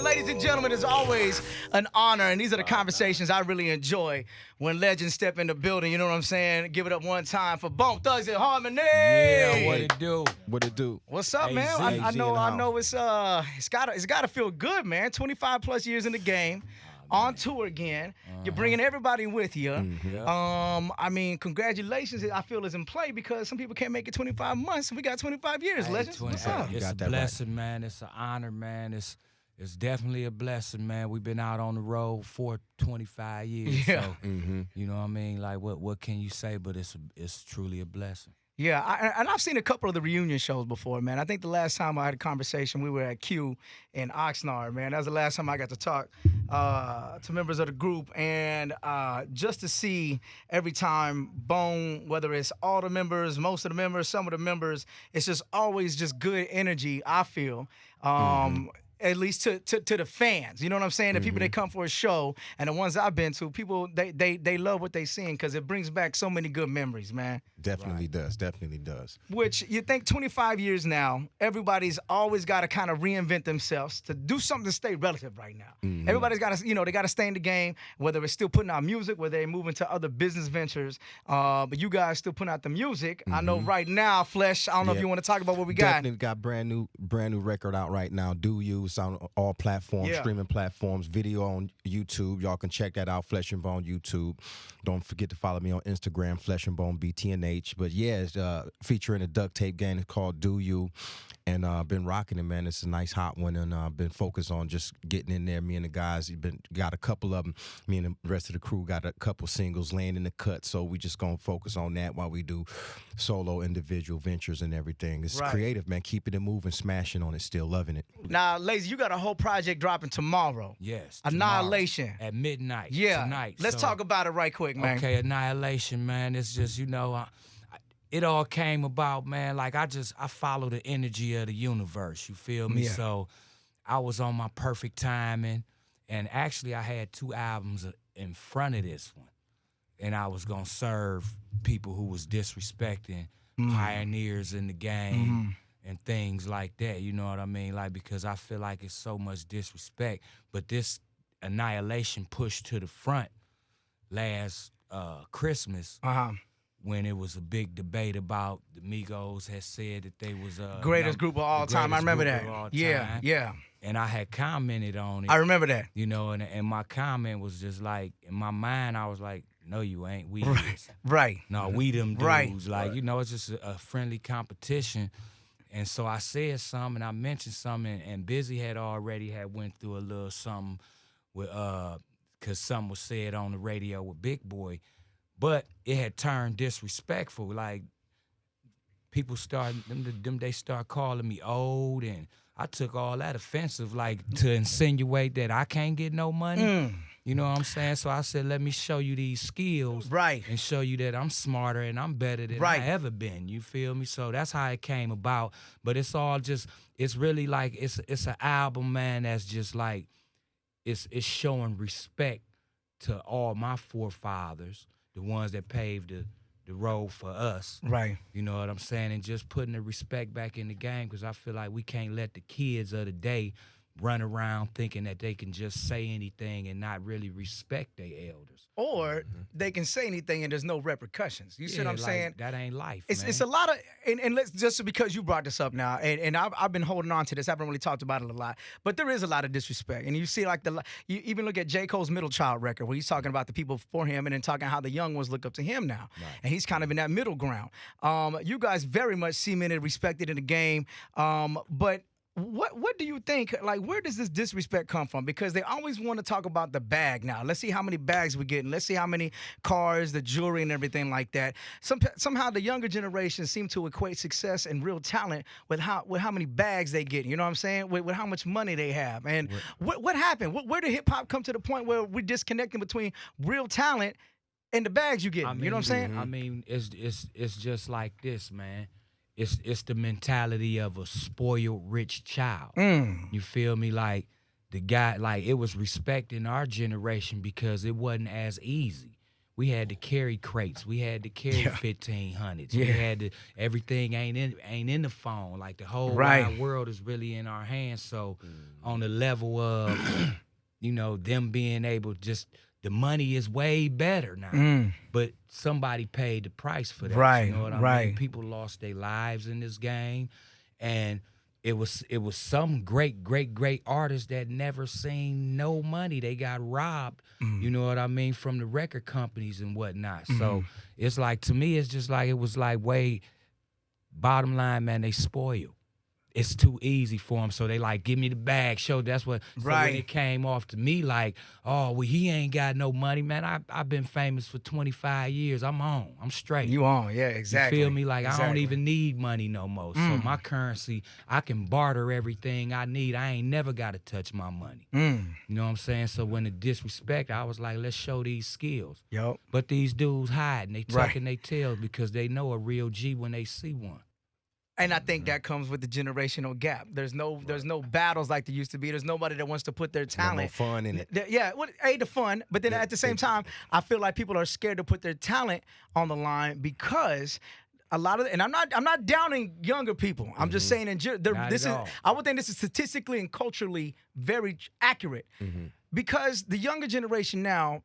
ladies and gentlemen, it's always an honor, and these are the conversations I really enjoy when legends step in the building. You know what I'm saying? Give it up one time for Bone Thugs and Harmony. Yeah, what it do? What it do? What's up, man? AZ I know. in the It's gotta feel good, man. 25 plus years in the game. On tour again. You're bringing everybody with you. I mean, congratulations, I feel, is in play because some people can't make it 25 months. We got 25 years, legends. What's up? It's a blessing, man. It's an honor, man. It's definitely a blessing, man. We've been out on the road for 25 years. Yeah. So, you know what I mean? Like, what can you say? But it's truly a blessing. Yeah, and I've seen a couple of the reunion shows before, man. I think the last time I had a conversation, we were at Q in Oxnard, man. That was the last time I got to talk to members of the group. And just to see every time Bone, whether it's all the members, most of the members, some of the members, it's just always just good energy, I feel. At least to the fans, you know what I'm saying? The people that come for a show, and the ones I've been to, people they love what they seeing because it brings back so many good memories, man. Definitely does. Which you think 25 years now, everybody's always got to kind of reinvent themselves to do something to stay relative right now. Everybody's got to, they got to stay in the game, whether it's still putting out music, whether they're moving to other business ventures. But you guys still putting out the music. I know right now, Flesh. I don't know if you want to talk about what we got. Definitely got brand new record out right now. Do You? It's on all platforms, streaming platforms, video on YouTube. Y'all can check that out, Flesh and Bone YouTube. Don't forget to follow me on Instagram, Flesh and Bone BTNH. But yeah, it's featuring a duct tape gang. It's called Do You. And been rocking it, man. It's a nice hot one, and been focused on just getting in there. Me and the guys, got a couple of them. Me and the rest of the crew got a couple singles laying in the cut. So we just gonna focus on that while we do solo, individual ventures and everything. It's creative, man. Keeping it moving, smashing on it, still loving it. Now, Lazy, you got a whole project dropping tomorrow. Yes. Annihilation. At midnight. Yeah. Tonight. Let's talk about it right quick, man. Okay, Annihilation, man. It's just, it all came about, man. Like, I follow the energy of the universe. You feel me? Yeah. So I was on my perfect timing. And actually, I had 2 albums in front of this one. And I was going to serve people who was disrespecting pioneers in the game and things like that. You know what I mean? Like, because I feel like it's so much disrespect. But this Annihilation pushed to the front last Christmas. When it was a big debate about the Migos had said that they was greatest group of all time. I remember that. Yeah. And I had commented on it. I remember that. And my comment was just like, in my mind, I was like, no, you ain't. We is. Right. No, we them dudes. Like, it's just a friendly competition. And so I said something, and I mentioned something, and Busy had already went through a little something with because something was said on the radio with Big Boy. But it had turned disrespectful. Like, people they start calling me old, and I took all that offensive, like, to insinuate that I can't get no money. You know what I'm saying? So I said, let me show you these skills. Right. And show you that I'm smarter and I'm better than I ever been. You feel me? So that's how it came about. But it's all just, it's really like, it's an album, man, that's just like, it's showing respect to all my forefathers, the ones that paved the road for us. Right. You know what I'm saying? And just putting the respect back in the game, because I feel like we can't let the kids of the day run around thinking that they can just say anything and not really respect their elders. Or they can say anything and there's no repercussions. You see what I'm saying? That ain't life, It's man. a lot of, and let's, just because you brought this up now, and I've been holding on to this, I haven't really talked about it a lot, but there is a lot of disrespect. And you see, like, you even look at J. Cole's Middle Child record, where he's talking about the people before him and then talking how the young ones look up to him now. Right. And he's kind of in that middle ground. You guys very much cemented, respected in the game, but what do you think, like, where does this disrespect come from? Because they always want to talk about the bag now. Let's see how many bags we're getting. Let's see how many cars, the jewelry, and everything like that. Somehow the younger generation seem to equate success and real talent with how many bags they get. You know what I'm saying? With how much money they have. And what happened? Where did hip-hop come to the point where we're disconnecting between real talent and the bags you get? You know what I'm saying? I mean, it's just like this, man. It's the mentality of a spoiled rich child. You feel me? Like, the guy, like, it was respect in our generation because it wasn't as easy. we had to carry crates. We had to carry 1500s. We had to, everything ain't in the phone. Like the whole wide world is really in our hands. So on the level of, you know, them being able just, the money is way better now. But somebody paid the price for that. You know what I mean? People lost their lives in this game. And it was some great artists that never seen no money. They got robbed, you know what I mean, from the record companies and whatnot. So it's like, to me, it's just like, it was like, way, bottom line, man, they spoiled. It's too easy for them, so they like, give me the bag, show. That's what. So when it came off to me, like, oh, well, he ain't got no money, man. I've been famous for 25 years. I'm on. I'm straight. You on? Yeah, exactly. You feel me? Like I don't even need money no more. So my currency, I can barter everything I need. I ain't never got to touch my money. You know what I'm saying? So when the disrespect, I was like, let's show these skills. But these dudes hiding, they tucking their tails because they know a real G when they see one. And I think that comes with the generational gap. There's no battles like there used to be. There's nobody that wants to put their talent. No more fun in it. Yeah, well, the fun, but then at the same time, I feel like people are scared to put their talent on the line because a lot of, and I'm not downing younger people. I'm just saying I would think this is statistically and culturally very accurate because the younger generation now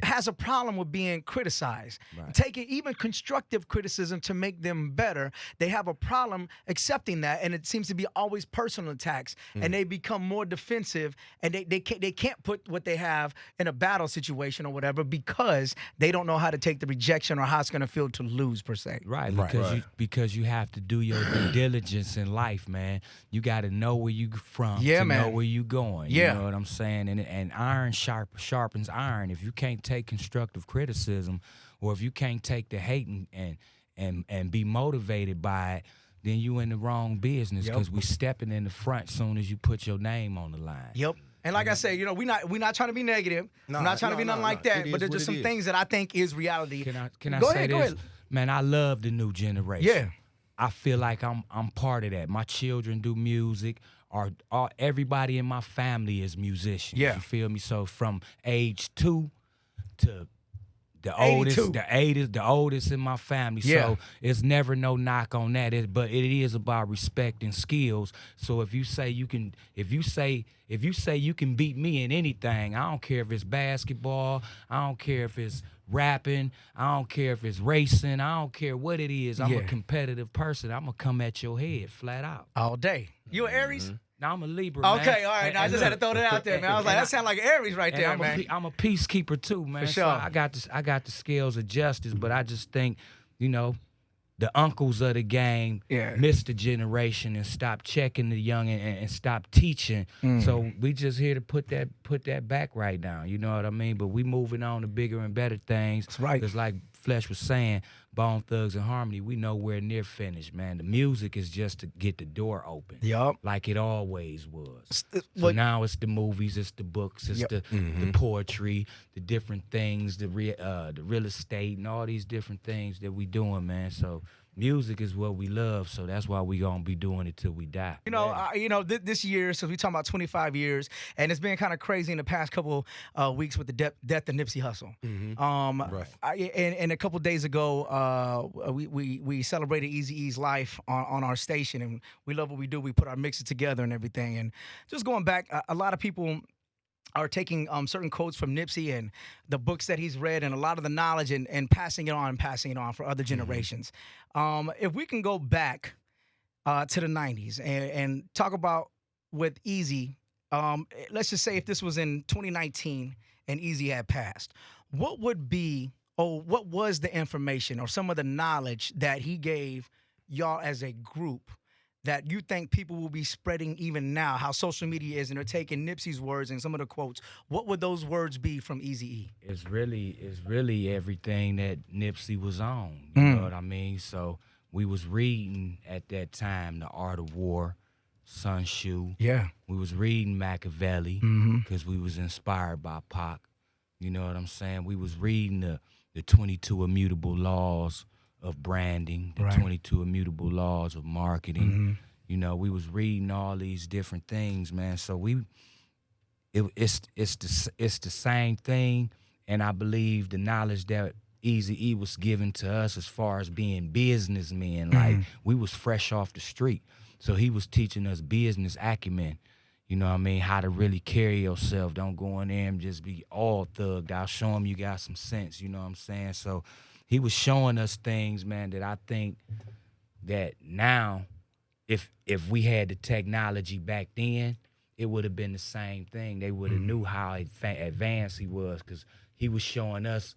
has a problem with being criticized. Taking even constructive criticism to make them better, they have a problem accepting that, and it seems to be always personal attacks, and they become more defensive, and they can't put what they have in a battle situation or whatever because they don't know how to take the rejection or how it's going to feel to lose per se. Because you have to do your due diligence in life, man. You got to know where you from to know where you going. You know what I'm saying? And iron sharpens iron. If you can't take constructive criticism, or if you can't take the hate and be motivated by it, then you in the wrong business because we stepping in the front soon as you put your name on the line. And like I said, you know, we're not trying to be negative. I'm not trying to be nothing like that. But there's just some things that I think is reality. Can I say this? Go ahead. Man, I love the new generation. I feel like I'm part of that. My children do music. Everybody in my family is musicians. You feel me? So from age 2 to the oldest in my family. So it's never no knock on that. But it is about respect and skills. So if you say you can beat me in anything, I don't care if it's basketball, I don't care if it's rapping, I don't care if it's racing, I don't care what it is. I'm a competitive person. I'm gonna come at your head flat out all day. You an Aries? No, I'm a Libra, man. Okay, all right. Now, I just had to throw that out there, man. I was like, that sounds like Aries right there, man. I'm a peacekeeper too, man. For sure. So I got the scales of justice, but I just think, you know, the uncles of the game missed the generation and stopped checking the young and stopped teaching. So we just here to put that back right now. You know what I mean? But we moving on to bigger and better things. That's right. Because like Flesh was saying, Bone Thugs and Harmony, we nowhere near finished, man. The music is just to get the door open. Like it always was. So now it's the movies, it's the books, it's the poetry, the different things, the real estate and all these different things that we doing, man. So music is what we love, so that's why we gonna be doing it till we die. You know, this year, so we talking about 25 years, and it's been kind of crazy in the past couple weeks with the death of Nipsey Hussle. And a couple days ago, we celebrated Eazy-E's life on our station, and we love what we do. We put our mixes together and everything, and just going back, a lot of people are taking certain quotes from Nipsey and the books that he's read and a lot of the knowledge and passing it on for other generations. If we can go back to the 90s and talk about with Eazy, let's just say if this was in 2019 and Eazy had passed, what would be, what was the information or some of the knowledge that he gave y'all as a group that you think people will be spreading even now, how social media is, and they're taking Nipsey's words and some of the quotes? What would those words be from Eazy-E? It's really everything that Nipsey was on. You know what I mean? So we was reading at that time The Art of War, Sun Tzu. We was reading Machiavelli because we was inspired by Pac. You know what I'm saying? We was reading the 22 immutable laws of branding, the 22 immutable laws of marketing. You know, we was reading all these different things, man. So it's the same thing and I believe the knowledge that Eazy-E was given to us as far as being businessmen, like we was fresh off the street. So he was teaching us business acumen, you know what I mean, how to really carry yourself. Don't go in there and just be all thugged out. Show him you got some sense, you know what I'm saying? So he was showing us things, man, that I think that now, if we had the technology back then, it would have been the same thing. They would have knew how advanced he was, because he was showing us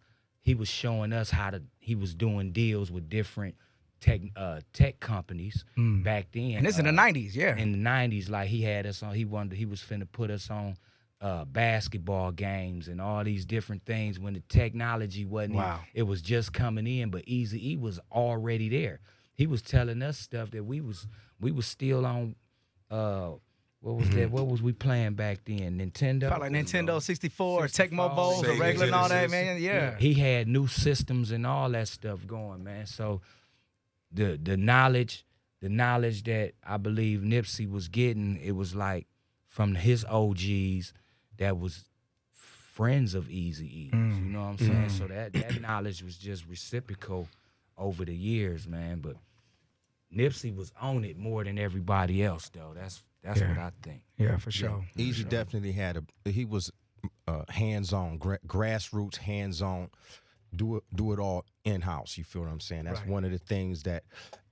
how to, he was doing deals with different tech companies back then. And this in the 90s, yeah. In the 90s, like he had us on, he was finna put us on basketball games and all these different things when the technology wasn't, it was just coming in, but Eazy-E was already there. He was telling us stuff that we was still on, what was that? What was we playing back then? Nintendo? Probably Nintendo 64, Tecmo Bowls, the regular and all that, man. Yeah. He had new systems and all that stuff going, man. So the knowledge that I believe Nipsey was getting, it was like from his OGs that was friends of Eazy-E. You know what I'm saying? So that knowledge was just reciprocal over the years, man. But Nipsey was on it more than everybody else, though. That's what I think. Yeah, for sure. Eazy definitely he was hands-on, grassroots, hands-on, do it all in-house. You feel what I'm saying? That's one of the things that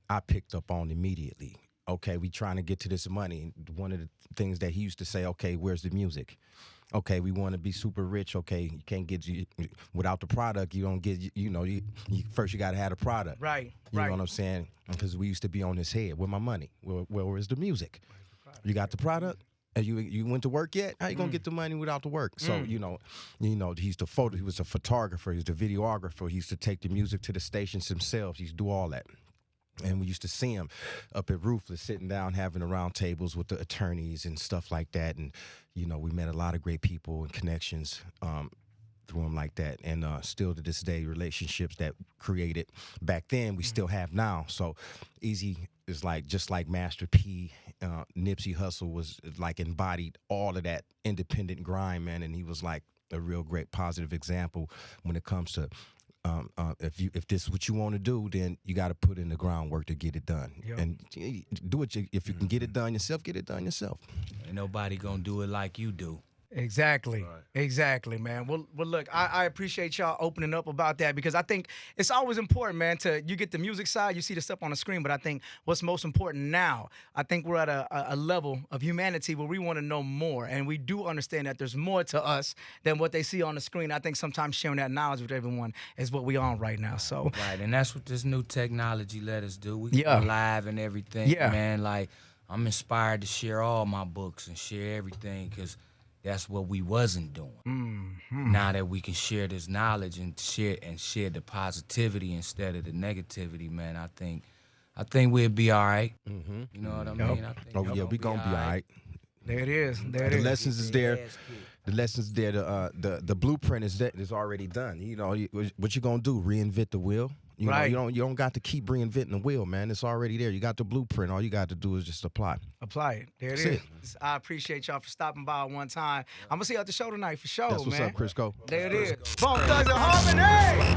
I picked up on immediately. Okay, we trying to get to this money. One of the things that he used to say, okay, where's the music? Okay, we want to be super rich. Okay, you can't get without the product. You don't get. You first you got to have the product. Right. You know what I'm saying? Because we used to be on his head. Where my money? Where's the music? You got the product? And you went to work yet? How you gonna get the money without the work? So he used to photo. He was a photographer. He was a videographer. He used to take the music to the stations himself. He used to do all that. And we used to see him up at Ruthless sitting down having the round tables with the attorneys and stuff like that. And, we met a lot of great people and connections through him like that. And still to this day, relationships that created back then, we still have now. So Eazy is just like Master P. Nipsey Hussle was like embodied all of that independent grind, man. And he was like a real great positive example when it comes to if this is what you want to do, then you got to put in the groundwork to get it done. Yep. And do it. If you can get it done yourself, get it done yourself. Ain't nobody gonna do it like you do. Exactly. Exactly, man. Well, look, I appreciate y'all opening up about that, because I think it's always important, man, you get the music side, you see the stuff on the screen, but I think what's most important now, I think we're at a level of humanity where we want to know more, and we do understand that there's more to us than what they see on the screen. I think sometimes sharing that knowledge with everyone is what we on right now. So right, and that's what this new technology let us do. We go live and everything, man. Like, I'm inspired to share all my books and share everything, because that's what we wasn't doing. Now that we can share this knowledge and share the positivity instead of the negativity, man, I think we'll be all right. You know what I mean? We gonna be all right. There it is. The lessons is there. The lessons there. The blueprint is already done. What you gonna do? Reinvent the wheel? You don't got to keep reinventing the wheel, man. It's already there. You got the blueprint. All you got to do is just apply. Apply it. There it is. I appreciate y'all for stopping by one time. I'm gonna see you at the show tonight for sure, That's what's man. up, Crisco. There it is. Bone Thugs and Harmony.